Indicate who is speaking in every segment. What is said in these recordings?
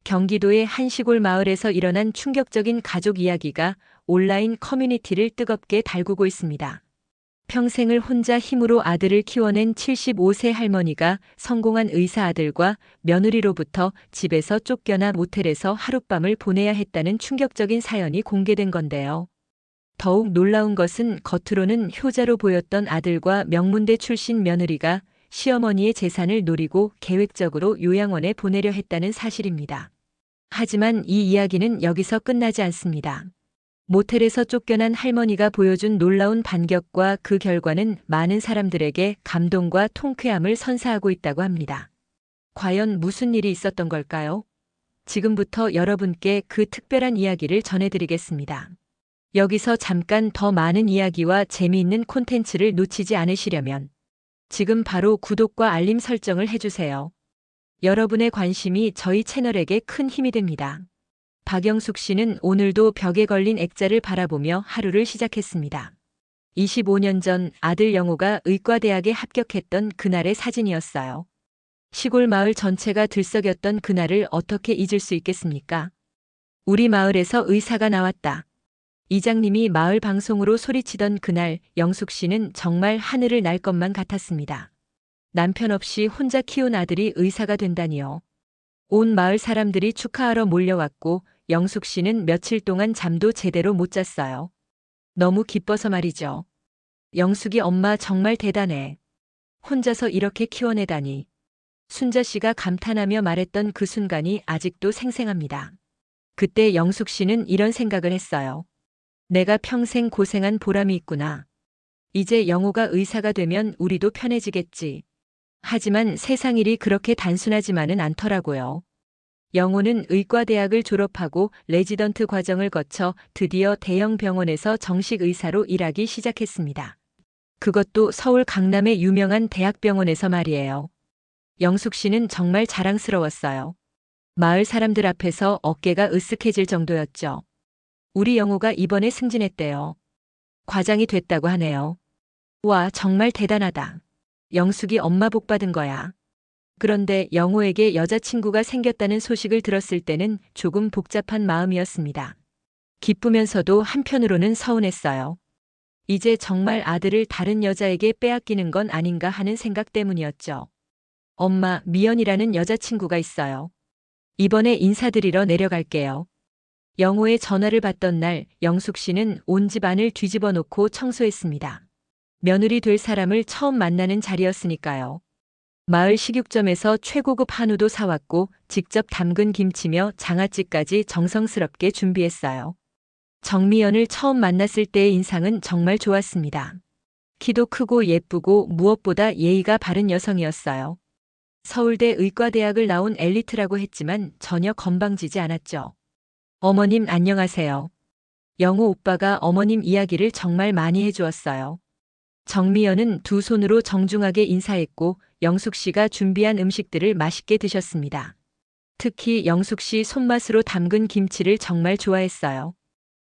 Speaker 1: 경기도의 한 시골 마을에서 일어난 충격적인 가족 이야기가 온라인 커뮤니티를 뜨겁게 달구고 있습니다. 평생을 혼자 힘으로 아들을 키워낸 75세 할머니가 성공한 의사 아들과 며느리로부터 집에서 쫓겨나 모텔에서 하룻밤을 보내야 했다는 충격적인 사연이 공개된 건데요. 더욱 놀라운 것은 겉으로는 효자로 보였던 아들과 명문대 출신 며느리가 시어머니의 재산을 노리고 계획적으로 요양원에 보내려 했다는 사실입니다. 하지만 이 이야기는 여기서 끝나지 않습니다. 모텔에서 쫓겨난 할머니가 보여준 놀라운 반격과 그 결과는 많은 사람들에게 감동과 통쾌함을 선사하고 있다고 합니다. 과연 무슨 일이 있었던 걸까요? 지금부터 여러분께 그 특별한 이야기를 전해드리겠습니다. 여기서 잠깐 더 많은 이야기와 재미있는 콘텐츠를 놓치지 않으시려면 지금 바로 구독과 알림 설정을 해주세요. 여러분의 관심이 저희 채널에게 큰 힘이 됩니다. 박영숙 씨는 오늘도 벽에 걸린 액자를 바라보며 하루를 시작했습니다. 25년 전 아들 영호가 의과대학에 합격했던 그날의 사진이었어요. 시골 마을 전체가 들썩였던 그날을 어떻게 잊을 수 있겠습니까? 우리 마을에서 의사가 나왔다. 이장님이 마을 방송으로 소리치던 그날 영숙 씨는 정말 하늘을 날 것만 같았습니다. 남편 없이 혼자 키운 아들이 의사가 된다니요. 온 마을 사람들이 축하하러 몰려왔고 영숙 씨는 며칠 동안 잠도 제대로 못 잤어요. 너무 기뻐서 말이죠. 영숙이 엄마 정말 대단해. 혼자서 이렇게 키워내다니. 순자 씨가 감탄하며 말했던 그 순간이 아직도 생생합니다. 그때 영숙 씨는 이런 생각을 했어요. 내가 평생 고생한 보람이 있구나. 이제 영호가 의사가 되면 우리도 편해지겠지. 하지만 세상 일이 그렇게 단순하지만은 않더라고요. 영호는 의과대학을 졸업하고 레지던트 과정을 거쳐 드디어 대형 병원에서 정식 의사로 일하기 시작했습니다. 그것도 서울 강남의 유명한 대학병원에서 말이에요. 영숙 씨는 정말 자랑스러웠어요. 마을 사람들 앞에서 어깨가 으쓱해질 정도였죠. 우리 영호가 이번에 승진했대요. 과장이 됐다고 하네요. 와, 정말 대단하다. 영숙이 엄마 복 받은 거야. 그런데 영호에게 여자친구가 생겼다는 소식을 들었을 때는 조금 복잡한 마음이었습니다. 기쁘면서도 한편으로는 서운했어요. 이제 정말 아들을 다른 여자에게 빼앗기는 건 아닌가 하는 생각 때문이었죠. 엄마, 미연이라는 여자친구가 있어요. 이번에 인사드리러 내려갈게요. 영호의 전화를 받던 날 영숙 씨는 온 집안을 뒤집어 놓고 청소했습니다. 며느리 될 사람을 처음 만나는 자리였으니까요. 마을 식육점에서 최고급 한우도 사왔고 직접 담근 김치며 장아찌까지 정성스럽게 준비했어요. 정미연을 처음 만났을 때의 인상은 정말 좋았습니다. 키도 크고 예쁘고 무엇보다 예의가 바른 여성이었어요. 서울대 의과대학을 나온 엘리트라고 했지만 전혀 건방지지 않았죠. 어머님 안녕하세요. 영호 오빠가 어머님 이야기를 정말 많이 해주었어요. 정미연은 두 손으로 정중하게 인사했고 영숙 씨가 준비한 음식들을 맛있게 드셨습니다. 특히 영숙 씨 손맛으로 담근 김치를 정말 좋아했어요.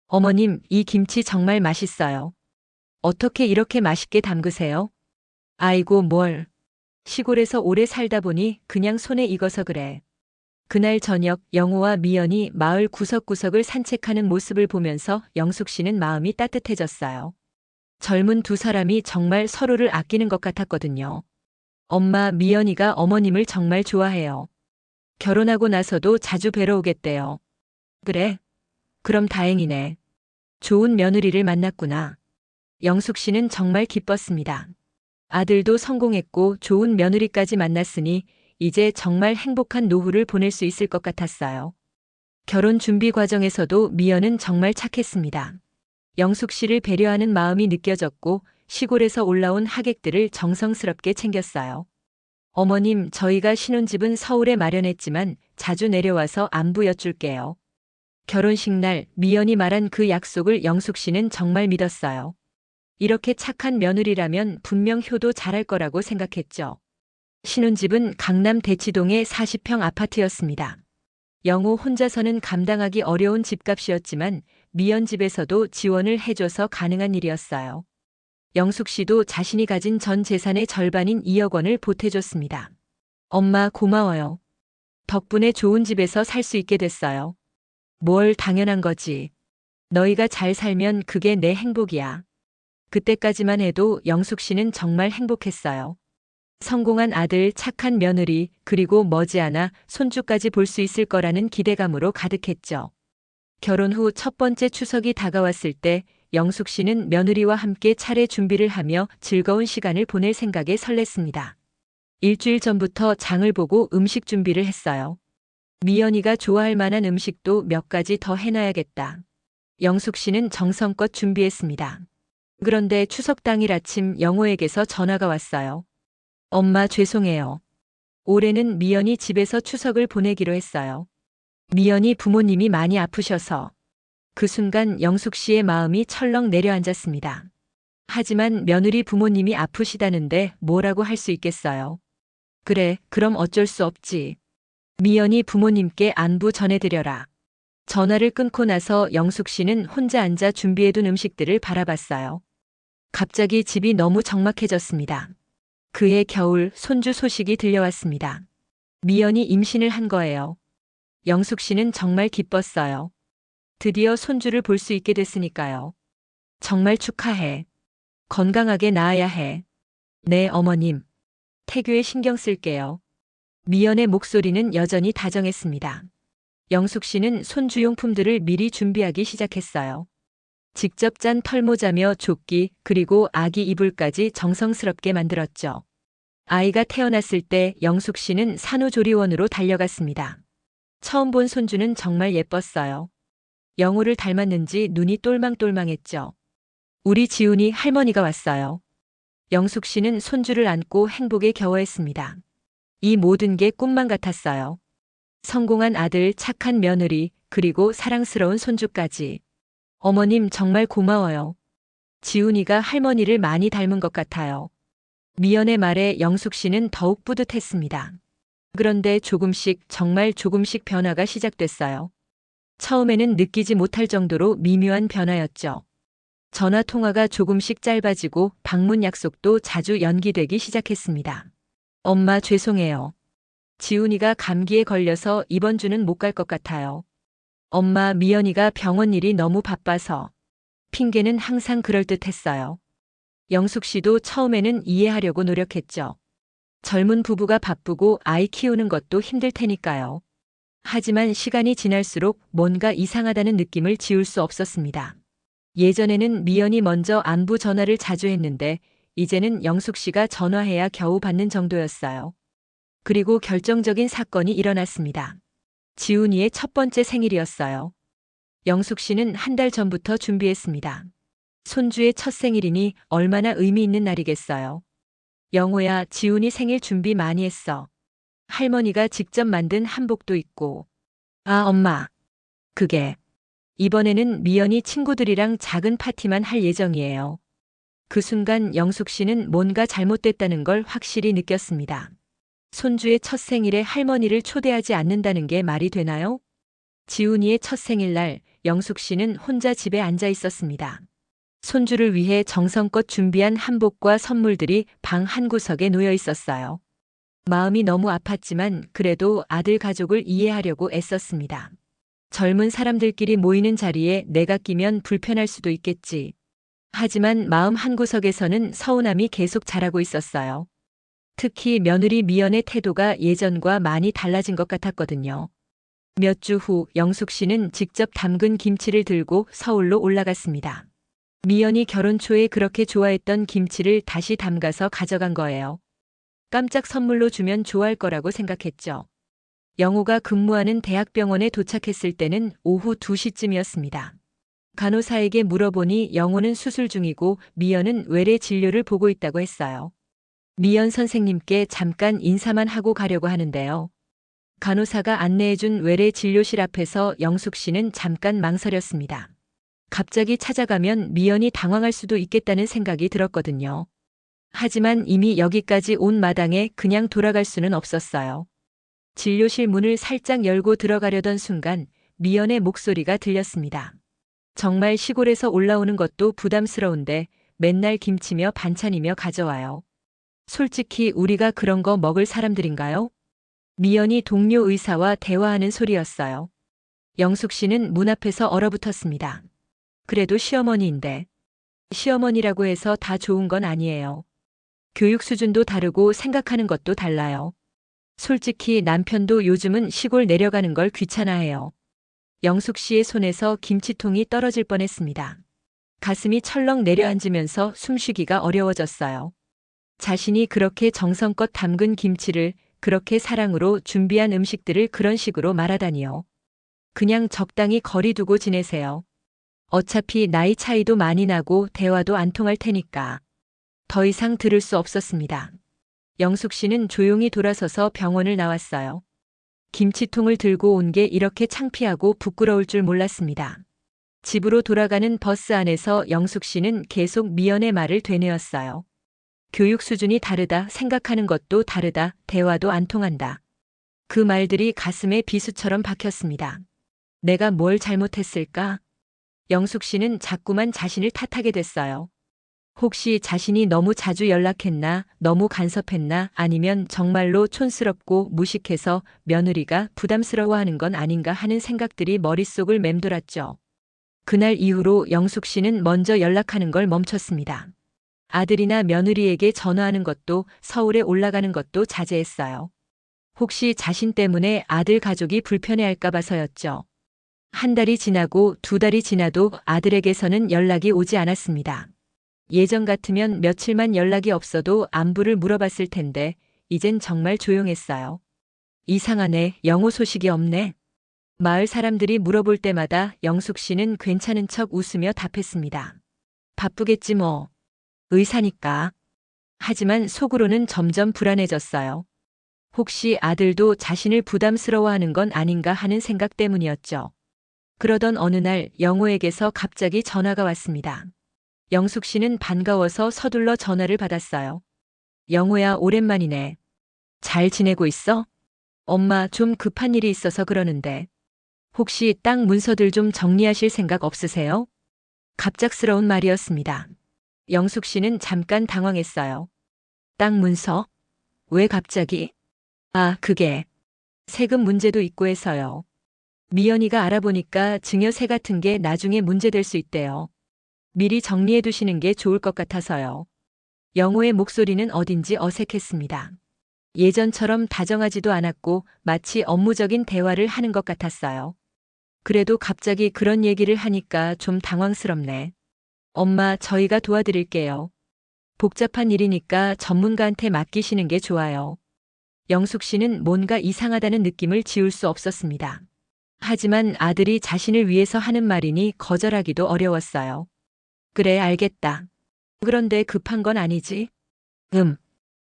Speaker 1: 어머님, 이 김치 정말 맛있어요. 어떻게 이렇게 맛있게 담그세요? 아이고 뭘. 시골에서 오래 살다 보니 그냥 손에 익어서 그래. 그날 저녁 영호와 미연이 마을 구석구석을 산책하는 모습을 보면서 영숙 씨는 마음이 따뜻해졌어요. 젊은 두 사람이 정말 서로를 아끼는 것 같았거든요. 엄마 미연이가 어머님을 정말 좋아해요. 결혼하고 나서도 자주 뵈러 오겠대요. 그래? 그럼 다행이네. 좋은 며느리를 만났구나. 영숙 씨는 정말 기뻤습니다. 아들도 성공했고 좋은 며느리까지 만났으니 이제 정말 행복한 노후를 보낼 수 있을 것 같았어요. 결혼 준비 과정에서도 미연은 정말 착했습니다. 영숙 씨를 배려하는 마음이 느껴졌고 시골에서 올라온 하객들을 정성스럽게 챙겼어요. 어머님, 저희가 신혼집은 서울에 마련했지만 자주 내려와서 안부 여쭐게요. 결혼식 날 미연이 말한 그 약속을 영숙 씨는 정말 믿었어요. 이렇게 착한 며느리라면 분명 효도 잘할 거라고 생각했죠. 신혼집은 강남 대치동의 40평 아파트였습니다. 영호 혼자서는 감당하기 어려운 집값이었지만 미연 집에서도 지원을 해줘서 가능한 일이었어요. 영숙 씨도 자신이 가진 전 재산의 절반인 2억 원을 보태줬습니다. 엄마 고마워요. 덕분에 좋은 집에서 살 수 있게 됐어요. 뭘 당연한 거지. 너희가 잘 살면 그게 내 행복이야. 그때까지만 해도 영숙 씨는 정말 행복했어요. 성공한 아들, 착한 며느리, 그리고 머지않아 손주까지 볼 수 있을 거라는 기대감으로 가득했죠. 결혼 후 첫 번째 추석이 다가왔을 때 영숙 씨는 며느리와 함께 차례 준비를 하며 즐거운 시간을 보낼 생각에 설렜습니다. 일주일 전부터 장을 보고 음식 준비를 했어요. 미연이가 좋아할 만한 음식도 몇 가지 더 해놔야겠다. 영숙 씨는 정성껏 준비했습니다. 그런데 추석 당일 아침 영호에게서 전화가 왔어요. 엄마 죄송해요. 올해는 미연이 집에서 추석을 보내기로 했어요. 미연이 부모님이 많이 아프셔서. 그 순간 영숙 씨의 마음이 철렁 내려앉았습니다. 하지만 며느리 부모님이 아프시다는데 뭐라고 할 수 있겠어요. 그래, 그럼 어쩔 수 없지. 미연이 부모님께 안부 전해드려라. 전화를 끊고 나서 영숙 씨는 혼자 앉아 준비해둔 음식들을 바라봤어요. 갑자기 집이 너무 적막해졌습니다. 그해 겨울 손주 소식이 들려왔습니다. 미연이 임신을 한 거예요. 영숙 씨는 정말 기뻤어요. 드디어 손주를 볼 수 있게 됐으니까요. 정말 축하해. 건강하게 낳아야 해. 네, 어머님. 태교에 신경 쓸게요. 미연의 목소리는 여전히 다정했습니다. 영숙 씨는 손주용품들을 미리 준비하기 시작했어요. 직접 짠 털모자며 조끼, 그리고 아기 이불까지 정성스럽게 만들었죠. 아이가 태어났을 때 영숙 씨는 산후조리원으로 달려갔습니다. 처음 본 손주는 정말 예뻤어요. 영호를 닮았는지 눈이 똘망똘망했죠. 우리 지훈이 할머니가 왔어요. 영숙 씨는 손주를 안고 행복에 겨워했습니다. 이 모든 게 꿈만 같았어요. 성공한 아들, 착한 며느리, 그리고 사랑스러운 손주까지. 어머님 정말 고마워요. 지훈이가 할머니를 많이 닮은 것 같아요. 미연의 말에 영숙 씨는 더욱 뿌듯했습니다. 그런데 조금씩, 정말 조금씩 변화가 시작됐어요. 처음에는 느끼지 못할 정도로 미묘한 변화였죠. 전화 통화가 조금씩 짧아지고 방문 약속도 자주 연기되기 시작했습니다. 엄마 죄송해요. 지훈이가 감기에 걸려서 이번 주는 못 갈 것 같아요. 엄마 미연이가 병원 일이 너무 바빠서. 핑계는 항상 그럴듯했어요. 영숙 씨도 처음에는 이해하려고 노력했죠. 젊은 부부가 바쁘고 아이 키우는 것도 힘들 테니까요. 하지만 시간이 지날수록 뭔가 이상하다는 느낌을 지울 수 없었습니다. 예전에는 미연이 먼저 안부 전화를 자주 했는데 이제는 영숙 씨가 전화해야 겨우 받는 정도였어요. 그리고 결정적인 사건이 일어났습니다. 지훈이의 첫 번째 생일이었어요. 영숙 씨는 한 달 전부터 준비했습니다. 손주의 첫 생일이니 얼마나 의미 있는 날이겠어요. 영호야, 지훈이 생일 준비 많이 했어. 할머니가 직접 만든 한복도 있고. 아, 엄마. 그게. 이번에는 미연이 친구들이랑 작은 파티만 할 예정이에요. 그 순간 영숙 씨는 뭔가 잘못됐다는 걸 확실히 느꼈습니다. 손주의 첫 생일에 할머니를 초대하지 않는다는 게 말이 되나요? 지훈이의 첫 생일날 영숙 씨는 혼자 집에 앉아 있었습니다. 손주를 위해 정성껏 준비한 한복과 선물들이 방 한구석에 놓여 있었어요. 마음이 너무 아팠지만 그래도 아들 가족을 이해하려고 애썼습니다. 젊은 사람들끼리 모이는 자리에 내가 끼면 불편할 수도 있겠지. 하지만 마음 한구석에서는 서운함이 계속 자라고 있었어요. 특히 며느리 미연의 태도가 예전과 많이 달라진 것 같았거든요. 몇 주 후 영숙 씨는 직접 담근 김치를 들고 서울로 올라갔습니다. 미연이 결혼 초에 그렇게 좋아했던 김치를 다시 담가서 가져간 거예요. 깜짝 선물로 주면 좋아할 거라고 생각했죠. 영호가 근무하는 대학병원에 도착했을 때는 오후 2시쯤이었습니다. 간호사에게 물어보니 영호는 수술 중이고 미연은 외래 진료를 보고 있다고 했어요. 미연 선생님께 잠깐 인사만 하고 가려고 하는데요. 간호사가 안내해준 외래 진료실 앞에서 영숙 씨는 잠깐 망설였습니다. 갑자기 찾아가면 미연이 당황할 수도 있겠다는 생각이 들었거든요. 하지만 이미 여기까지 온 마당에 그냥 돌아갈 수는 없었어요. 진료실 문을 살짝 열고 들어가려던 순간 미연의 목소리가 들렸습니다. 정말 시골에서 올라오는 것도 부담스러운데 맨날 김치며 반찬이며 가져와요. 솔직히 우리가 그런 거 먹을 사람들인가요? 미연이 동료 의사와 대화하는 소리였어요. 영숙 씨는 문 앞에서 얼어붙었습니다. 그래도 시어머니인데. 시어머니라고 해서 다 좋은 건 아니에요. 교육 수준도 다르고 생각하는 것도 달라요. 솔직히 남편도 요즘은 시골 내려가는 걸 귀찮아해요. 영숙 씨의 손에서 김치통이 떨어질 뻔했습니다. 가슴이 철렁 내려앉으면서 숨쉬기가 어려워졌어요. 자신이 그렇게 정성껏 담근 김치를, 그렇게 사랑으로 준비한 음식들을 그런 식으로 말하다니요. 그냥 적당히 거리 두고 지내세요. 어차피 나이 차이도 많이 나고 대화도 안 통할 테니까. 더 이상 들을 수 없었습니다. 영숙 씨는 조용히 돌아서서 병원을 나왔어요. 김치통을 들고 온 게 이렇게 창피하고 부끄러울 줄 몰랐습니다. 집으로 돌아가는 버스 안에서 영숙 씨는 계속 미연의 말을 되뇌었어요. 교육 수준이 다르다, 생각하는 것도 다르다, 대화도 안 통한다. 그 말들이 가슴에 비수처럼 박혔습니다. 내가 뭘 잘못했을까? 영숙 씨는 자꾸만 자신을 탓하게 됐어요. 혹시 자신이 너무 자주 연락했나, 너무 간섭했나, 아니면 정말로 촌스럽고 무식해서 며느리가 부담스러워하는 건 아닌가 하는 생각들이 머릿속을 맴돌았죠. 그날 이후로 영숙 씨는 먼저 연락하는 걸 멈췄습니다. 아들이나 며느리에게 전화하는 것도, 서울에 올라가는 것도 자제했어요. 혹시 자신 때문에 아들 가족이 불편해할까 봐서였죠. 한 달이 지나고 두 달이 지나도 아들에게서는 연락이 오지 않았습니다. 예전 같으면 며칠만 연락이 없어도 안부를 물어봤을 텐데 이젠 정말 조용했어요. 이상하네, 영호 소식이 없네. 마을 사람들이 물어볼 때마다 영숙 씨는 괜찮은 척 웃으며 답했습니다. 바쁘겠지 뭐. 의사니까. 하지만 속으로는 점점 불안해졌어요. 혹시 아들도 자신을 부담스러워하는 건 아닌가 하는 생각 때문이었죠. 그러던 어느 날 영호에게서 갑자기 전화가 왔습니다. 영숙 씨는 반가워서 서둘러 전화를 받았어요. 영호야, 오랜만이네. 잘 지내고 있어? 엄마 좀 급한 일이 있어서 그러는데. 혹시 땅 문서들 좀 정리하실 생각 없으세요? 갑작스러운 말이었습니다. 영숙 씨는 잠깐 당황했어요. 땅 문서? 왜 갑자기? 아, 그게 세금 문제도 있고 해서요. 미연이가 알아보니까 증여세 같은 게 나중에 문제될 수 있대요. 미리 정리해 두시는 게 좋을 것 같아서요. 영호의 목소리는 어딘지 어색했습니다. 예전처럼 다정하지도 않았고 마치 업무적인 대화를 하는 것 같았어요. 그래도 갑자기 그런 얘기를 하니까 좀 당황스럽네. 엄마, 저희가 도와드릴게요. 복잡한 일이니까 전문가한테 맡기시는 게 좋아요. 영숙 씨는 뭔가 이상하다는 느낌을 지울 수 없었습니다. 하지만 아들이 자신을 위해서 하는 말이니 거절하기도 어려웠어요. 그래, 알겠다. 그런데 급한 건 아니지?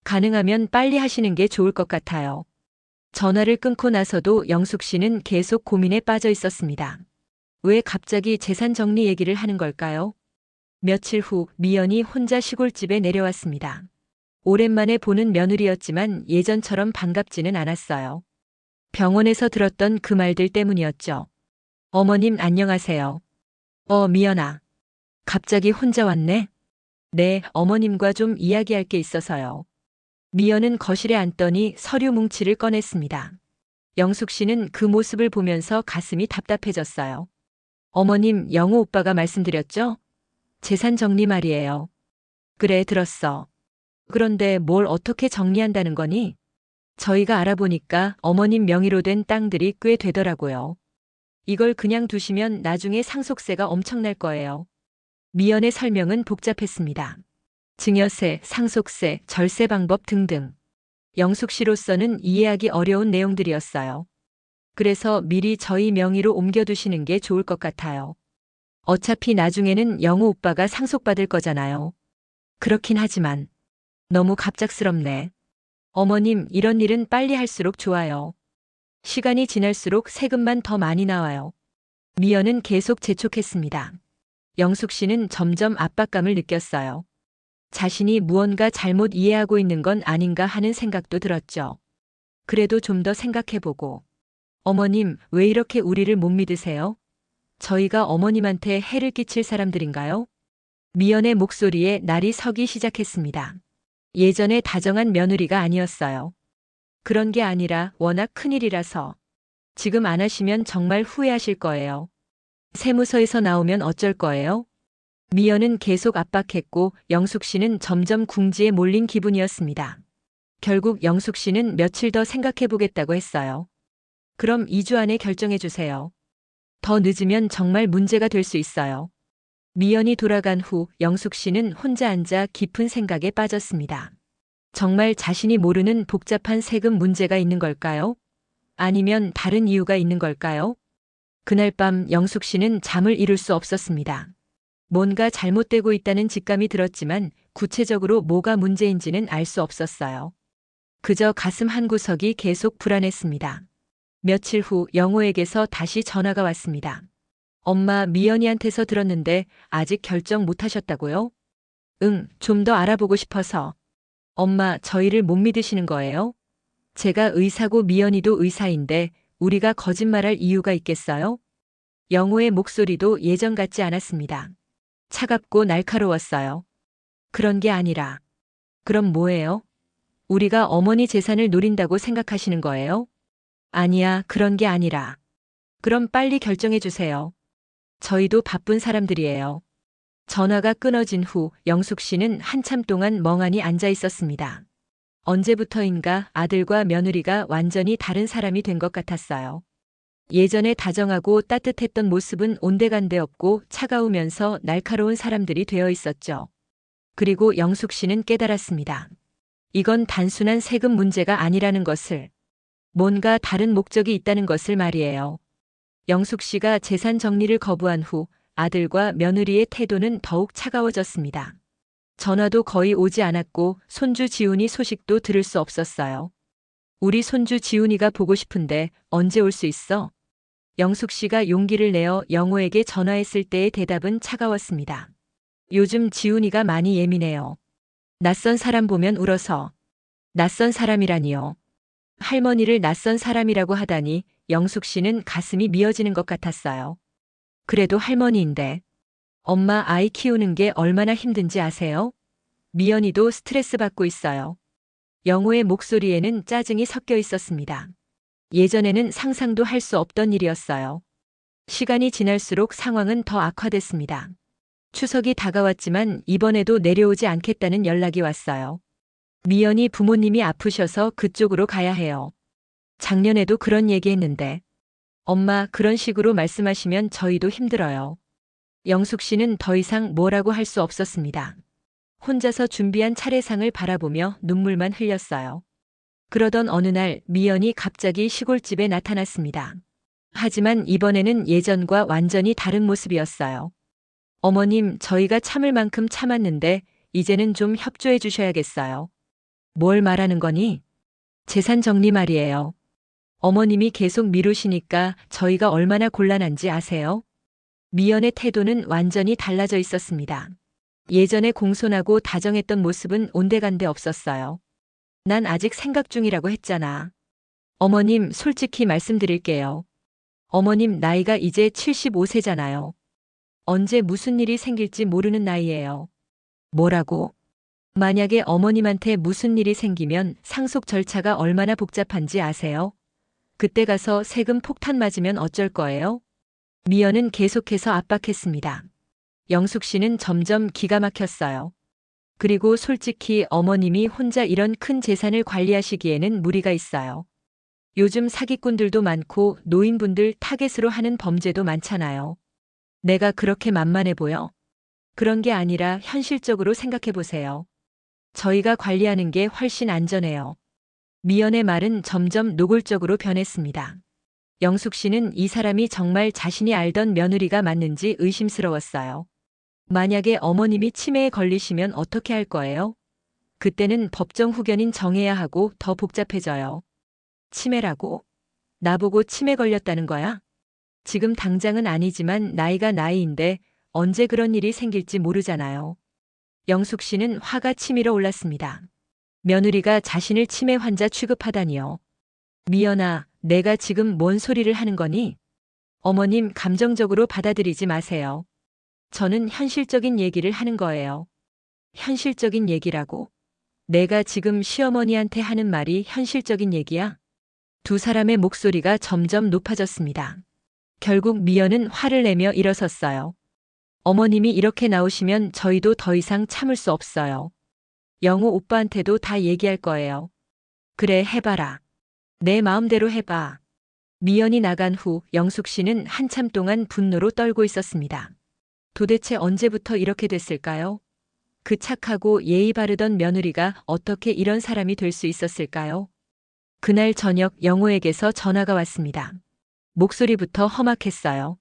Speaker 1: 가능하면 빨리 하시는 게 좋을 것 같아요. 전화를 끊고 나서도 영숙 씨는 계속 고민에 빠져 있었습니다. 왜 갑자기 재산 정리 얘기를 하는 걸까요? 며칠 후 미연이 혼자 시골집에 내려왔습니다. 오랜만에 보는 며느리였지만 예전처럼 반갑지는 않았어요. 병원에서 들었던 그 말들 때문이었죠. 어머님 안녕하세요. 미연아. 갑자기 혼자 왔네? 네, 어머님과 좀 이야기할 게 있어서요. 미연은 거실에 앉더니 서류 뭉치를 꺼냈습니다. 영숙 씨는 그 모습을 보면서 가슴이 답답해졌어요. 어머님, 영호 오빠가 말씀드렸죠? 재산 정리 말이에요. 그래, 들었어. 그런데 뭘 어떻게 정리한다는 거니? 저희가 알아보니까 어머님 명의로 된 땅들이 꽤 되더라고요. 이걸 그냥 두시면 나중에 상속세가 엄청날 거예요. 미연의 설명은 복잡했습니다. 증여세, 상속세, 절세 방법 등등. 영숙 씨로서는 이해하기 어려운 내용들이었어요. 그래서 미리 저희 명의로 옮겨두시는 게 좋을 것 같아요. 어차피 나중에는 영호 오빠가 상속받을 거잖아요. 그렇긴 하지만 너무 갑작스럽네. 어머님, 이런 일은 빨리 할수록 좋아요. 시간이 지날수록 세금만 더 많이 나와요. 미연은 계속 재촉했습니다. 영숙 씨는 점점 압박감을 느꼈어요. 자신이 무언가 잘못 이해하고 있는 건 아닌가 하는 생각도 들었죠. 그래도 좀 더 생각해보고. 어머님, 왜 이렇게 우리를 못 믿으세요? 저희가 어머님한테 해를 끼칠 사람들인가요? 미연의 목소리에 날이 서기 시작했습니다. 예전에 다정한 며느리가 아니었어요. 그런 게 아니라 워낙 큰일이라서. 지금 안 하시면 정말 후회하실 거예요. 세무서에서 나오면 어쩔 거예요? 미연은 계속 압박했고 영숙 씨는 점점 궁지에 몰린 기분이었습니다. 결국 영숙 씨는 며칠 더 생각해 보겠다고 했어요. 그럼 2주 안에 결정해 주세요. 더 늦으면 정말 문제가 될 수 있어요. 미연이 돌아간 후 영숙 씨는 혼자 앉아 깊은 생각에 빠졌습니다. 정말 자신이 모르는 복잡한 세금 문제가 있는 걸까요? 아니면 다른 이유가 있는 걸까요? 그날 밤 영숙 씨는 잠을 이룰 수 없었습니다. 뭔가 잘못되고 있다는 직감이 들었지만 구체적으로 뭐가 문제인지는 알 수 없었어요. 그저 가슴 한구석이 계속 불안했습니다. 며칠 후 영호에게서 다시 전화가 왔습니다. 엄마, 미연이한테서 들었는데 아직 결정 못 하셨다고요? 응, 좀 더 알아보고 싶어서. 엄마, 저희를 못 믿으시는 거예요? 제가 의사고 미연이도 의사인데 우리가 거짓말할 이유가 있겠어요? 영호의 목소리도 예전 같지 않았습니다. 차갑고 날카로웠어요. 그런 게 아니라. 그럼 뭐예요? 우리가 어머니 재산을 노린다고 생각하시는 거예요? 아니야, 그런 게 아니라. 그럼 빨리 결정해 주세요. 저희도 바쁜 사람들이에요. 전화가 끊어진 후 영숙 씨는 한참 동안 멍하니 앉아 있었습니다. 언제부터인가 아들과 며느리가 완전히 다른 사람이 된 것 같았어요. 예전에 다정하고 따뜻했던 모습은 온데간데 없고 차가우면서 날카로운 사람들이 되어 있었죠. 그리고 영숙 씨는 깨달았습니다. 이건 단순한 세금 문제가 아니라는 것을. 뭔가 다른 목적이 있다는 것을 말이에요. 영숙 씨가 재산 정리를 거부한 후 아들과 며느리의 태도는 더욱 차가워졌습니다. 전화도 거의 오지 않았고 손주 지훈이 소식도 들을 수 없었어요. 우리 손주 지훈이가 보고 싶은데 언제 올 수 있어? 영숙 씨가 용기를 내어 영호에게 전화했을 때의 대답은 차가웠습니다. 요즘 지훈이가 많이 예민해요. 낯선 사람 보면 울어서. 낯선 사람이라니요. 할머니를 낯선 사람이라고 하다니 영숙 씨는 가슴이 미어지는 것 같았어요. 그래도 할머니인데. 엄마, 아이 키우는 게 얼마나 힘든지 아세요? 미연이도 스트레스 받고 있어요. 영호의 목소리에는 짜증이 섞여 있었습니다. 예전에는 상상도 할 수 없던 일이었어요. 시간이 지날수록 상황은 더 악화됐습니다. 추석이 다가왔지만 이번에도 내려오지 않겠다는 연락이 왔어요. 미연이 부모님이 아프셔서 그쪽으로 가야 해요. 작년에도 그런 얘기했는데. 엄마, 그런 식으로 말씀하시면 저희도 힘들어요. 영숙 씨는 더 이상 뭐라고 할 수 없었습니다. 혼자서 준비한 차례상을 바라보며 눈물만 흘렸어요. 그러던 어느 날 미연이 갑자기 시골집에 나타났습니다. 하지만 이번에는 예전과 완전히 다른 모습이었어요. 어머님, 저희가 참을 만큼 참았는데 이제는 좀 협조해 주셔야겠어요. 뭘 말하는 거니? 재산 정리 말이에요. 어머님이 계속 미루시니까 저희가 얼마나 곤란한지 아세요? 미연의 태도는 완전히 달라져 있었습니다. 예전에 공손하고 다정했던 모습은 온데간데 없었어요. 난 아직 생각 중이라고 했잖아. 어머님, 솔직히 말씀드릴게요. 어머님 나이가 이제 75세잖아요. 언제 무슨 일이 생길지 모르는 나이예요. 뭐라고? 만약에 어머님한테 무슨 일이 생기면 상속 절차가 얼마나 복잡한지 아세요? 그때 가서 세금 폭탄 맞으면 어쩔 거예요? 미연은 계속해서 압박했습니다. 영숙 씨는 점점 기가 막혔어요. 그리고 솔직히 어머님이 혼자 이런 큰 재산을 관리하시기에는 무리가 있어요. 요즘 사기꾼들도 많고 노인분들 타겟으로 하는 범죄도 많잖아요. 내가 그렇게 만만해 보여? 그런 게 아니라 현실적으로 생각해 보세요. 저희가 관리하는 게 훨씬 안전해요. 미연의 말은 점점 노골적으로 변했습니다. 영숙 씨는 이 사람이 정말 자신이 알던 며느리가 맞는지 의심스러웠어요. 만약에 어머님이 치매에 걸리시면 어떻게 할 거예요? 그때는 법정 후견인 정해야 하고 더 복잡해져요. 치매라고? 나보고 치매 걸렸다는 거야? 지금 당장은 아니지만 나이가 나이인데 언제 그런 일이 생길지 모르잖아요. 영숙 씨는 화가 치밀어 올랐습니다. 며느리가 자신을 치매 환자 취급하다니요. 미연아, 내가 지금 뭔 소리를 하는 거니? 어머님 감정적으로 받아들이지 마세요. 저는 현실적인 얘기를 하는 거예요. 현실적인 얘기라고? 내가 지금 시어머니한테 하는 말이 현실적인 얘기야? 두 사람의 목소리가 점점 높아졌습니다. 결국 미연은 화를 내며 일어섰어요. 어머님이 이렇게 나오시면 저희도 더 이상 참을 수 없어요. 영호 오빠한테도 다 얘기할 거예요. 그래, 해봐라. 내 마음대로 해봐. 미연이 나간 후 영숙 씨는 한참 동안 분노로 떨고 있었습니다. 도대체 언제부터 이렇게 됐을까요? 그 착하고 예의 바르던 며느리가 어떻게 이런 사람이 될 수 있었을까요? 그날 저녁 영호에게서 전화가 왔습니다. 목소리부터 험악했어요.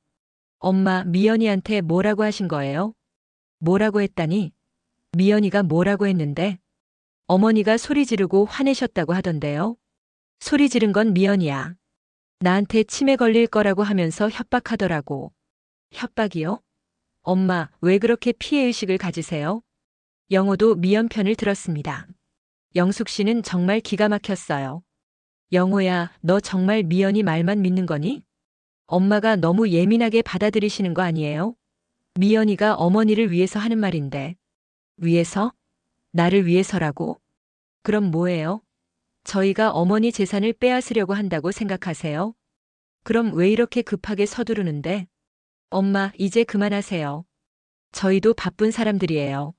Speaker 1: 엄마, 미연이한테 뭐라고 하신 거예요? 뭐라고 했다니? 미연이가 뭐라고 했는데? 어머니가 소리 지르고 화내셨다고 하던데요. 소리 지른 건 미연이야. 나한테 치매 걸릴 거라고 하면서 협박하더라고. 협박이요? 엄마, 왜 그렇게 피해의식을 가지세요? 영호도 미연 편을 들었습니다. 영숙 씨는 정말 기가 막혔어요. 영호야, 너 정말 미연이 말만 믿는 거니? 엄마가 너무 예민하게 받아들이시는 거 아니에요? 미연이가 어머니를 위해서 하는 말인데. 위해서? 나를 위해서라고? 그럼 뭐예요? 저희가 어머니 재산을 빼앗으려고 한다고 생각하세요? 그럼 왜 이렇게 급하게 서두르는데? 엄마, 이제 그만하세요. 저희도 바쁜 사람들이에요.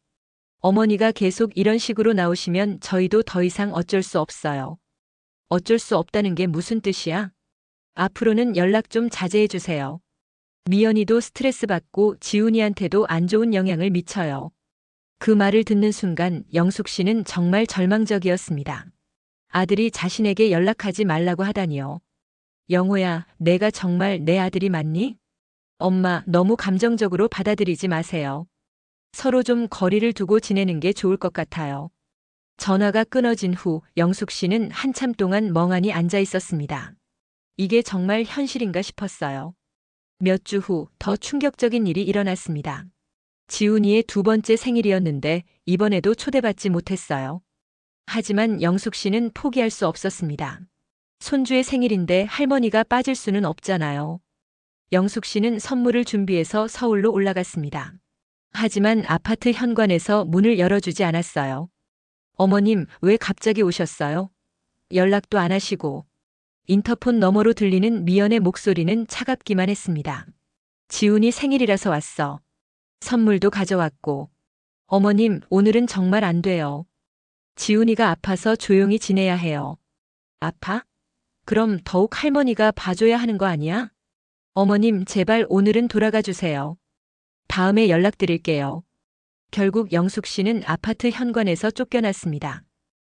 Speaker 1: 어머니가 계속 이런 식으로 나오시면 저희도 더 이상 어쩔 수 없어요. 어쩔 수 없다는 게 무슨 뜻이야? 앞으로는 연락 좀 자제해 주세요. 미연이도 스트레스 받고 지훈이한테도 안 좋은 영향을 미쳐요. 그 말을 듣는 순간 영숙 씨는 정말 절망적이었습니다. 아들이 자신에게 연락하지 말라고 하다니요. 영호야, 내가 정말 내 아들이 맞니? 엄마, 너무 감정적으로 받아들이지 마세요. 서로 좀 거리를 두고 지내는 게 좋을 것 같아요. 전화가 끊어진 후 영숙 씨는 한참 동안 멍하니 앉아 있었습니다. 이게 정말 현실인가 싶었어요. 몇 주 후 더 충격적인 일이 일어났습니다. 지훈이의 두 번째 생일이었는데 이번에도 초대받지 못했어요. 하지만 영숙 씨는 포기할 수 없었습니다. 손주의 생일인데 할머니가 빠질 수는 없잖아요. 영숙 씨는 선물을 준비해서 서울로 올라갔습니다. 하지만 아파트 현관에서 문을 열어주지 않았어요. 어머님, 왜 갑자기 오셨어요? 연락도 안 하시고. 인터폰 너머로 들리는 미연의 목소리는 차갑기만 했습니다. 지훈이 생일이라서 왔어. 선물도 가져왔고. 어머님, 오늘은 정말 안 돼요. 지훈이가 아파서 조용히 지내야 해요. 아파? 그럼 더욱 할머니가 봐줘야 하는 거 아니야? 어머님, 제발 오늘은 돌아가 주세요. 다음에 연락드릴게요. 결국 영숙 씨는 아파트 현관에서 쫓겨났습니다.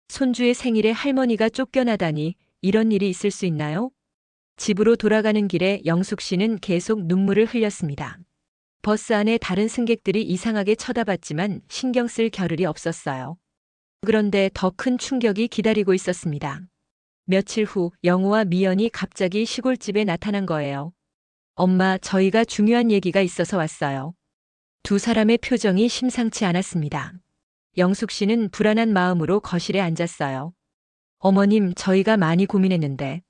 Speaker 1: 손주의 생일에 할머니가 쫓겨나다니 이런 일이 있을 수 있나요? 집으로 돌아가는 길에 영숙 씨는 계속 눈물을 흘렸습니다. 버스 안에 다른 승객들이 이상하게 쳐다봤지만 신경 쓸 겨를이 없었어요. 그런데 더 큰 충격이 기다리고 있었습니다. 며칠 후 영호와 미연이 갑자기 시골집에 나타난 거예요. 엄마, 저희가 중요한 얘기가 있어서 왔어요. 두 사람의 표정이 심상치 않았습니다. 영숙 씨는 불안한 마음으로 거실에 앉았어요. 어머님, 저희가 많이 고민했는데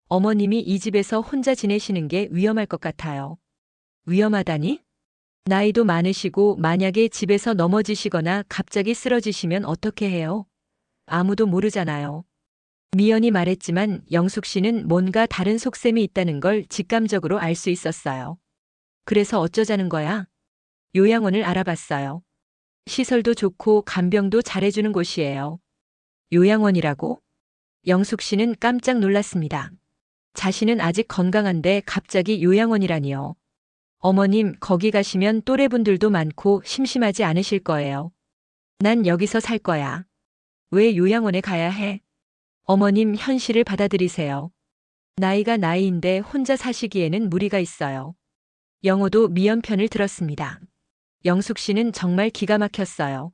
Speaker 1: 어머님이 이 집에서 혼자 지내시는 게 위험할 것 같아요. 위험하다니? 나이도 많으시고 만약에 집에서 넘어지시거나 갑자기 쓰러지시면 어떻게 해요? 아무도 모르잖아요. 미연이 말했지만 영숙 씨는 뭔가 다른 속셈이 있다는 걸 직감적으로 알 수 있었어요. 그래서 어쩌자는 거야? 요양원을 알아봤어요. 시설도 좋고 간병도 잘해주는 곳이에요. 요양원이라고? 영숙 씨는 깜짝 놀랐습니다. 자신은 아직 건강한데 갑자기 요양원이라니요. 어머님, 거기 가시면 또래분들도 많고 심심하지 않으실 거예요. 난 여기서 살 거야. 왜 요양원에 가야 해? 어머님, 현실을 받아들이세요. 나이가 나이인데 혼자 사시기에는 무리가 있어요. 영호도 미연 편을 들었습니다. 영숙 씨는 정말 기가 막혔어요.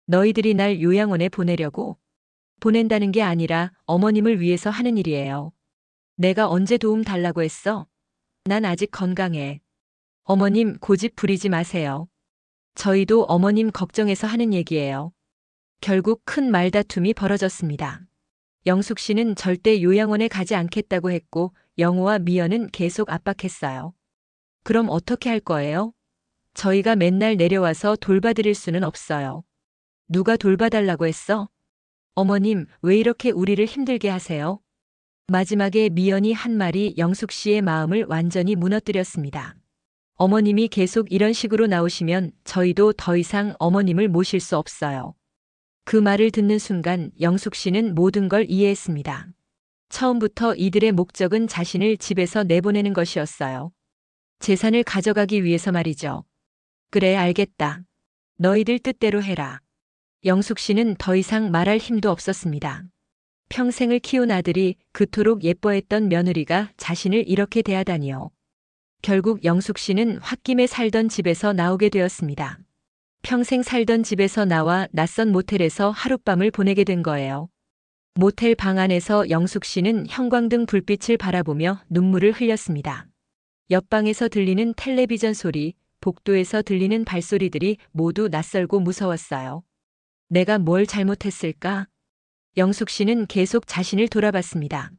Speaker 1: 너희들이 날 요양원에 보내려고? 보낸다는 게 아니라 어머님을 위해서 하는 일이에요. 내가 언제 도움 달라고 했어? 난 아직 건강해. 어머님, 고집 부리지 마세요. 저희도 어머님 걱정해서 하는 얘기예요. 결국 큰 말다툼이 벌어졌습니다. 영숙 씨는 절대 요양원에 가지 않겠다고 했고 영호와 미연은 계속 압박했어요. 그럼 어떻게 할 거예요? 저희가 맨날 내려와서 돌봐드릴 수는 없어요. 누가 돌봐달라고 했어? 어머님, 왜 이렇게 우리를 힘들게 하세요? 마지막에 미연이 한 말이 영숙 씨의 마음을 완전히 무너뜨렸습니다. 어머님이 계속 이런 식으로 나오시면 저희도 더 이상 어머님을 모실 수 없어요. 그 말을 듣는 순간 영숙 씨는 모든 걸 이해했습니다. 처음부터 이들의 목적은 자신을 집에서 내보내는 것이었어요. 재산을 가져가기 위해서 말이죠. 그래, 알겠다. 너희들 뜻대로 해라. 영숙 씨는 더 이상 말할 힘도 없었습니다. 평생을 키운 아들이 그토록 예뻐했던 며느리가 자신을 이렇게 대하다니요. 결국 영숙 씨는 홧김에 살던 집에서 나오게 되었습니다. 평생 살던 집에서 나와 낯선 모텔에서 하룻밤을 보내게 된 거예요. 모텔 방 안에서 영숙 씨는 형광등 불빛을 바라보며 눈물을 흘렸습니다. 옆방에서 들리는 텔레비전 소리, 복도에서 들리는 발소리들이 모두 낯설고 무서웠어요. 내가 뭘 잘못했을까? 영숙 씨는 계속 자신을 돌아봤습니다.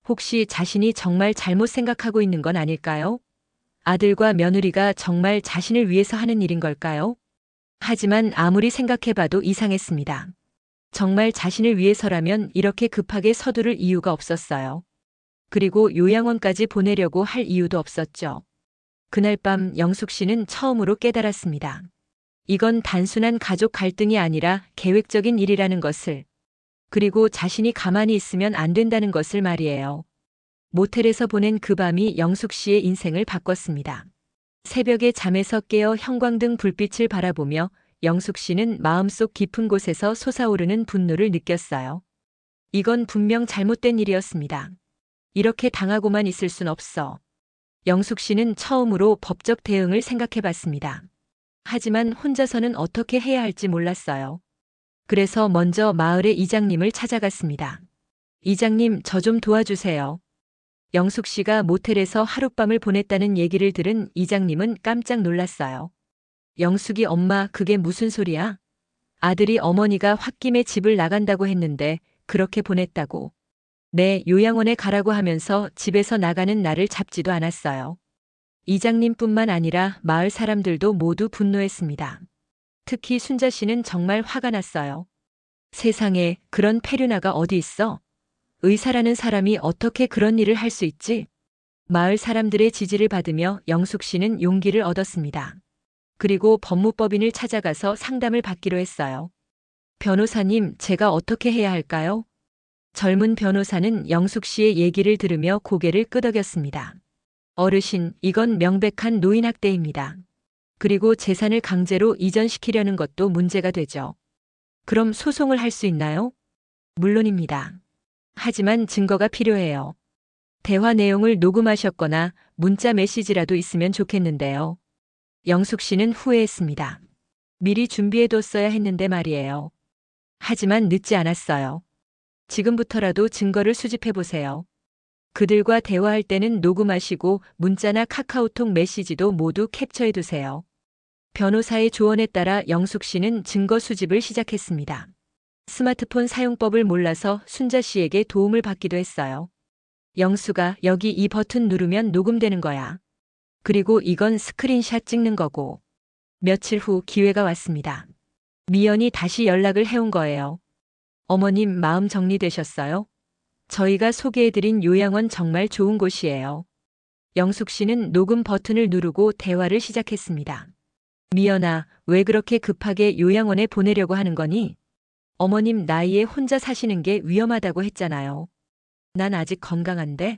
Speaker 1: 혹시 자신이 정말 잘못 생각하고 있는 건 아닐까요? 아들과 며느리가 정말 자신을 위해서 하는 일인 걸까요? 하지만 아무리 생각해봐도 이상했습니다. 정말 자신을 위해서라면 이렇게 급하게 서두를 이유가 없었어요. 그리고 요양원까지 보내려고 할 이유도 없었죠. 그날 밤 영숙 씨는 처음으로 깨달았습니다. 이건 단순한 가족 갈등이 아니라 계획적인 일이라는 것을, 그리고 자신이 가만히 있으면 안 된다는 것을 말이에요. 모텔에서 보낸 그 밤이 영숙 씨의 인생을 바꿨습니다. 새벽에 잠에서 깨어 형광등 불빛을 바라보며 영숙 씨는 마음속 깊은 곳에서 솟아오르는 분노를 느꼈어요. 이건 분명 잘못된 일이었습니다. 이렇게 당하고만 있을 순 없어. 영숙 씨는 처음으로 법적 대응을 생각해 봤습니다. 하지만 혼자서는 어떻게 해야 할지 몰랐어요. 그래서 먼저 마을의 이장님을 찾아갔습니다. 이장님, 저 좀 도와주세요. 영숙 씨가 모텔에서 하룻밤을 보냈다는 얘기를 들은 이장님은 깜짝 놀랐어요. 영숙이 엄마, 그게 무슨 소리야? 아들이 어머니가 홧김에 집을 나간다고 했는데 그렇게 보냈다고. 네, 요양원에 가라고 하면서 집에서 나가는 나를 잡지도 않았어요. 이장님뿐만 아니라 마을 사람들도 모두 분노했습니다. 특히 순자 씨는 정말 화가 났어요. 세상에, 그런 페류나가 어디 있어? 의사라는 사람이 어떻게 그런 일을 할 수 있지? 마을 사람들의 지지를 받으며 영숙 씨는 용기를 얻었습니다. 그리고 법무법인을 찾아가서 상담을 받기로 했어요. 변호사님, 제가 어떻게 해야 할까요? 젊은 변호사는 영숙 씨의 얘기를 들으며 고개를 끄덕였습니다. 어르신, 이건 명백한 노인학대입니다. 그리고 재산을 강제로 이전시키려는 것도 문제가 되죠. 그럼 소송을 할 수 있나요? 물론입니다. 하지만 증거가 필요해요. 대화 내용을 녹음하셨거나 문자 메시지라도 있으면 좋겠는데요. 영숙 씨는 후회했습니다. 미리 준비해뒀어야 했는데 말이에요. 하지만 늦지 않았어요. 지금부터라도 증거를 수집해보세요. 그들과 대화할 때는 녹음하시고 문자나 카카오톡 메시지도 모두 캡처해두세요. 변호사의 조언에 따라 영숙 씨는 증거 수집을 시작했습니다. 스마트폰 사용법을 몰라서 순자 씨에게 도움을 받기도 했어요. 영숙아, 여기 이 버튼 누르면 녹음되는 거야. 그리고 이건 스크린샷 찍는 거고. 며칠 후 기회가 왔습니다. 미연이 다시 연락을 해온 거예요. 어머님, 마음 정리되셨어요? 저희가 소개해드린 요양원 정말 좋은 곳이에요. 영숙 씨는 녹음 버튼을 누르고 대화를 시작했습니다. 미연아, 왜 그렇게 급하게 요양원에 보내려고 하는 거니? 어머님 나이에 혼자 사시는 게 위험하다고 했잖아요. 난 아직 건강한데?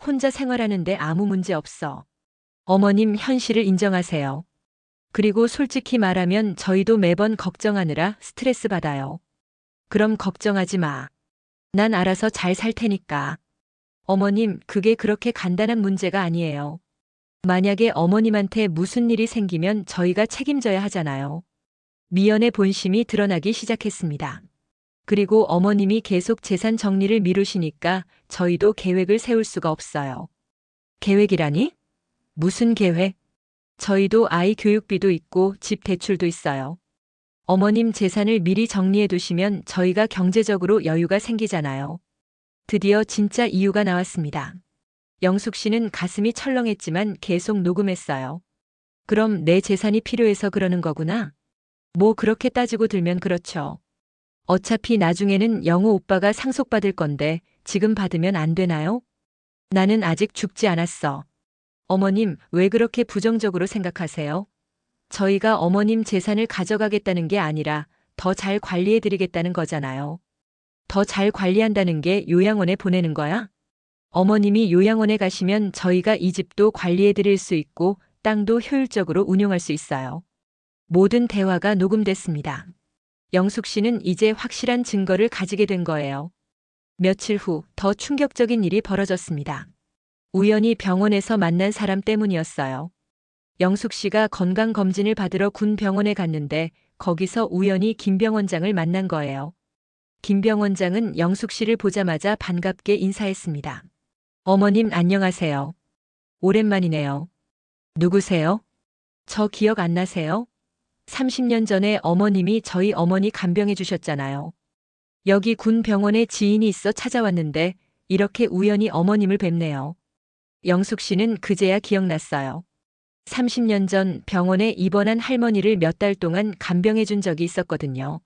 Speaker 1: 혼자 생활하는데 아무 문제 없어. 어머님, 현실을 인정하세요. 그리고 솔직히 말하면 저희도 매번 걱정하느라 스트레스 받아요. 그럼 걱정하지 마. 난 알아서 잘 살 테니까. 어머님, 그게 그렇게 간단한 문제가 아니에요. 만약에 어머님한테 무슨 일이 생기면 저희가 책임져야 하잖아요. 미연의 본심이 드러나기 시작했습니다. 그리고 어머님이 계속 재산 정리를 미루시니까 저희도 계획을 세울 수가 없어요. 계획이라니? 무슨 계획? 저희도 아이 교육비도 있고 집 대출도 있어요. 어머님 재산을 미리 정리해 두시면 저희가 경제적으로 여유가 생기잖아요. 드디어 진짜 이유가 나왔습니다. 영숙 씨는 가슴이 철렁했지만 계속 녹음했어요. 그럼 내 재산이 필요해서 그러는 거구나? 뭐 그렇게 따지고 들면 그렇죠. 어차피 나중에는 영호 오빠가 상속받을 건데 지금 받으면 안 되나요? 나는 아직 죽지 않았어. 어머님, 왜 그렇게 부정적으로 생각하세요? 저희가 어머님 재산을 가져가겠다는 게 아니라 더 잘 관리해드리겠다는 거잖아요. 더 잘 관리한다는 게 요양원에 보내는 거야? 어머님이 요양원에 가시면 저희가 이 집도 관리해드릴 수 있고 땅도 효율적으로 운용할 수 있어요. 모든 대화가 녹음됐습니다. 영숙 씨는 이제 확실한 증거를 가지게 된 거예요. 며칠 후 더 충격적인 일이 벌어졌습니다. 우연히 병원에서 만난 사람 때문이었어요. 영숙 씨가 건강검진을 받으러 군 병원에 갔는데 거기서 우연히 김병 원장을 만난 거예요. 김병 원장은 영숙 씨를 보자마자 반갑게 인사했습니다. 어머님 안녕하세요. 오랜만이네요. 누구세요? 저 기억 안 나세요? 30년 전에 어머님이 저희 어머니 간병해 주셨잖아요. 여기 군 병원에 지인이 있어 찾아왔는데 이렇게 우연히 어머님을 뵙네요. 영숙 씨는 그제야 기억났어요. 30년 전 병원에 입원한 할머니를 몇 달 동안 간병해 준 적이 있었거든요.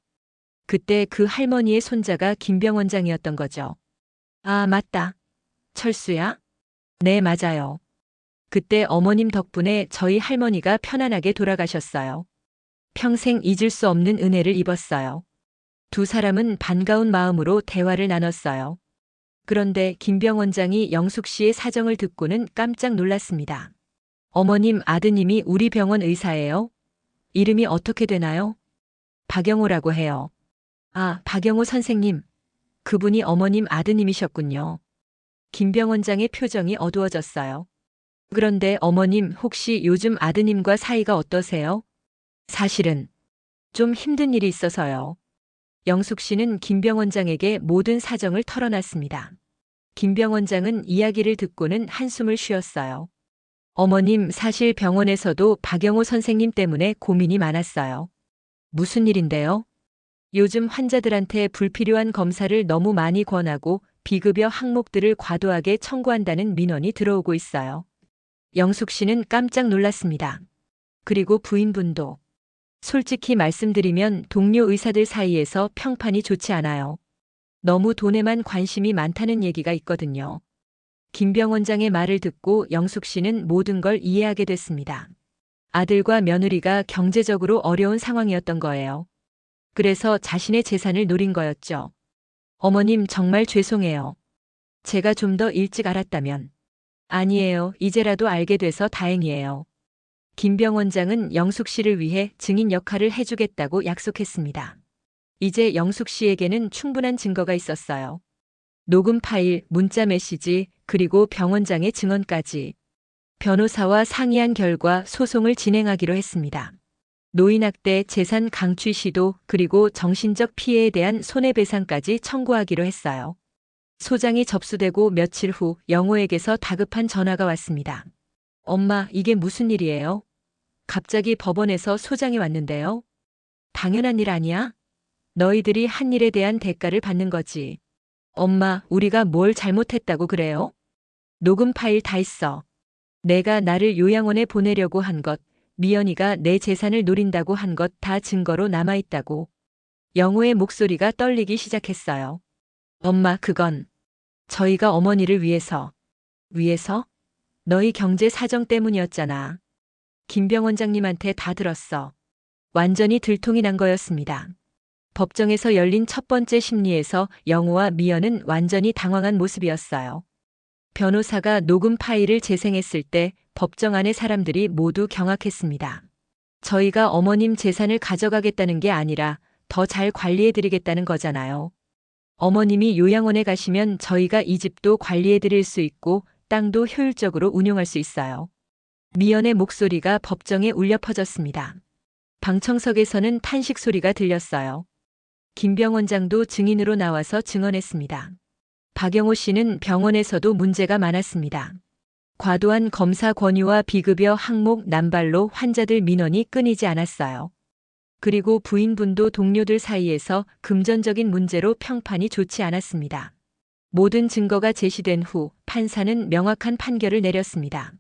Speaker 1: 그때 그 할머니의 손자가 김병 원장이었던 거죠. 아, 맞다. 철수야? 네, 맞아요. 그때 어머님 덕분에 저희 할머니가 편안하게 돌아가셨어요. 평생 잊을 수 없는 은혜를 입었어요. 두 사람은 반가운 마음으로 대화를 나눴어요. 그런데 김병 원장이 영숙 씨의 사정을 듣고는 깜짝 놀랐습니다. 어머님 아드님이 우리 병원 의사예요? 이름이 어떻게 되나요? 박영호라고 해요. 아, 박영호 선생님. 그분이 어머님 아드님이셨군요. 김병 원장의 표정이 어두워졌어요. 그런데 어머님 혹시 요즘 아드님과 사이가 어떠세요? 사실은 좀 힘든 일이 있어서요. 영숙 씨는 김병 원장에게 모든 사정을 털어놨습니다. 김병 원장은 이야기를 듣고는 한숨을 쉬었어요. 어머님, 사실 병원에서도 박영호 선생님 때문에 고민이 많았어요. 무슨 일인데요? 요즘 환자들한테 불필요한 검사를 너무 많이 권하고 비급여 항목들을 과도하게 청구한다는 민원이 들어오고 있어요. 영숙 씨는 깜짝 놀랐습니다. 그리고 부인분도. 솔직히 말씀드리면 동료 의사들 사이에서 평판이 좋지 않아요. 너무 돈에만 관심이 많다는 얘기가 있거든요. 김병 원장의 말을 듣고 영숙 씨는 모든 걸 이해하게 됐습니다. 아들과 며느리가 경제적으로 어려운 상황이었던 거예요. 그래서 자신의 재산을 노린 거였죠. 어머님 정말 죄송해요. 제가 좀 더 일찍 알았다면. 아니에요. 이제라도 알게 돼서 다행이에요. 김병 원장은 영숙 씨를 위해 증인 역할을 해주겠다고 약속했습니다. 이제 영숙 씨에게는 충분한 증거가 있었어요. 녹음 파일, 문자 메시지, 그리고 병 원장의 증언까지. 변호사와 상의한 결과 소송을 진행하기로 했습니다. 노인학대, 재산 강취 시도, 그리고 정신적 피해에 대한 손해배상까지 청구하기로 했어요. 소장이 접수되고 며칠 후 영호에게서 다급한 전화가 왔습니다. 엄마, 이게 무슨 일이에요? 갑자기 법원에서 소장이 왔는데요. 당연한 일 아니야? 너희들이 한 일에 대한 대가를 받는 거지. 엄마, 우리가 뭘 잘못했다고 그래요? 녹음 파일 다 있어. 내가 나를 요양원에 보내려고 한 것, 미연이가 내 재산을 노린다고 한 것 다 증거로 남아있다고. 영호의 목소리가 떨리기 시작했어요. 엄마, 그건 저희가 어머니를 위해서. 위해서? 너희 경제 사정 때문이었잖아. 김병 원장님한테 다 들었어. 완전히 들통이 난 거였습니다. 법정에서 열린 첫 번째 심리에서 영호와 미연은 완전히 당황한 모습이었어요. 변호사가 녹음 파일을 재생했을 때 법정 안의 사람들이 모두 경악했습니다. 저희가 어머님 재산을 가져가겠다는 게 아니라 더 잘 관리해드리겠다는 거잖아요. 어머님이 요양원에 가시면 저희가 이 집도 관리해드릴 수 있고 땅도 효율적으로 운용할 수 있어요. 미연의 목소리가 법정에 울려 퍼졌습니다. 방청석에서는 탄식 소리가 들렸어요. 김병 원장도 증인으로 나와서 증언했습니다. 박영호 씨는 병원에서도 문제가 많았습니다. 과도한 검사 권유와 비급여 항목 남발로 환자들 민원이 끊이지 않았어요. 그리고 부인분도 동료들 사이에서 금전적인 문제로 평판이 좋지 않았습니다. 모든 증거가 제시된 후 판사는 명확한 판결을 내렸습니다.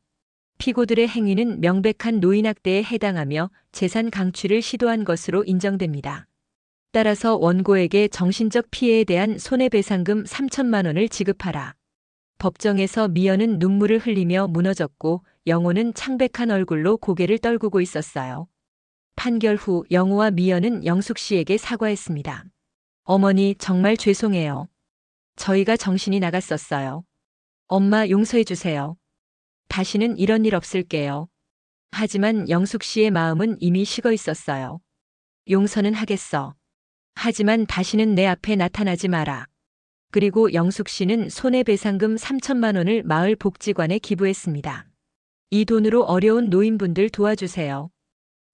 Speaker 1: 피고들의 행위는 명백한 노인학대에 해당하며 재산 강취를 시도한 것으로 인정됩니다. 따라서 원고에게 정신적 피해에 대한 손해배상금 3천만 원을 지급하라. 법정에서 미연은 눈물을 흘리며 무너졌고 영호는 창백한 얼굴로 고개를 떨구고 있었어요. 판결 후 영호와 미연은 영숙 씨에게 사과했습니다. 어머니, 정말 죄송해요. 저희가 정신이 나갔었어요. 엄마, 용서해 주세요. 다시는 이런 일 없을게요. 하지만 영숙 씨의 마음은 이미 식어 있었어요. 용서는 하겠어. 하지만 다시는 내 앞에 나타나지 마라. 그리고 영숙 씨는 손해배상금 3천만 원을 마을 복지관에 기부했습니다. 이 돈으로 어려운 노인분들 도와주세요.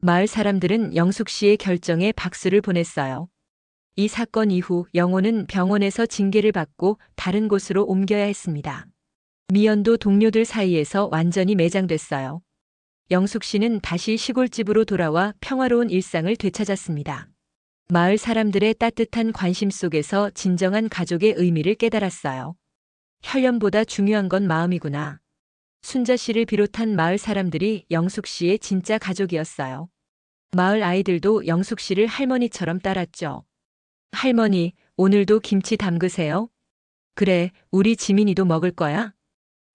Speaker 1: 마을 사람들은 영숙 씨의 결정에 박수를 보냈어요. 이 사건 이후 영호는 병원에서 징계를 받고 다른 곳으로 옮겨야 했습니다. 미연도 동료들 사이에서 완전히 매장됐어요. 영숙 씨는 다시 시골집으로 돌아와 평화로운 일상을 되찾았습니다. 마을 사람들의 따뜻한 관심 속에서 진정한 가족의 의미를 깨달았어요. 혈연보다 중요한 건 마음이구나. 순자 씨를 비롯한 마을 사람들이 영숙 씨의 진짜 가족이었어요. 마을 아이들도 영숙 씨를 할머니처럼 따랐죠. 할머니, 오늘도 김치 담그세요? 그래, 우리 지민이도 먹을 거야?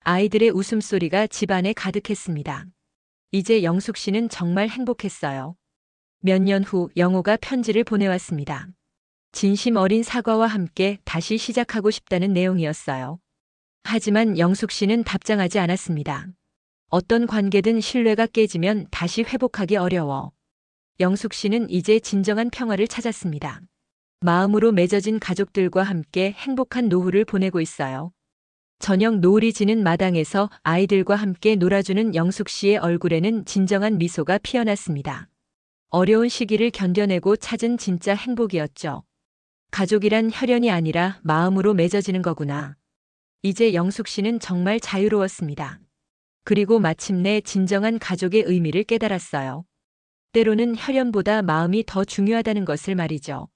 Speaker 1: 아이들의 웃음소리가 집안에 가득했습니다. 이제 영숙 씨는 정말 행복했어요. 몇 년 후 영호가 편지를 보내왔습니다. 진심 어린 사과와 함께 다시 시작하고 싶다는 내용이었어요. 하지만 영숙 씨는 답장하지 않았습니다. 어떤 관계든 신뢰가 깨지면 다시 회복하기 어려워. 영숙 씨는 이제 진정한 평화를 찾았습니다. 마음으로 맺어진 가족들과 함께 행복한 노후를 보내고 있어요. 저녁 노을이 지는 마당에서 아이들과 함께 놀아주는 영숙 씨의 얼굴에는 진정한 미소가 피어났습니다. 어려운 시기를 견뎌내고 찾은 진짜 행복이었죠. 가족이란 혈연이 아니라 마음으로 맺어지는 거구나. 이제 영숙 씨는 정말 자유로웠습니다. 그리고 마침내 진정한 가족의 의미를 깨달았어요. 때로는 혈연보다 마음이 더 중요하다는 것을 말이죠.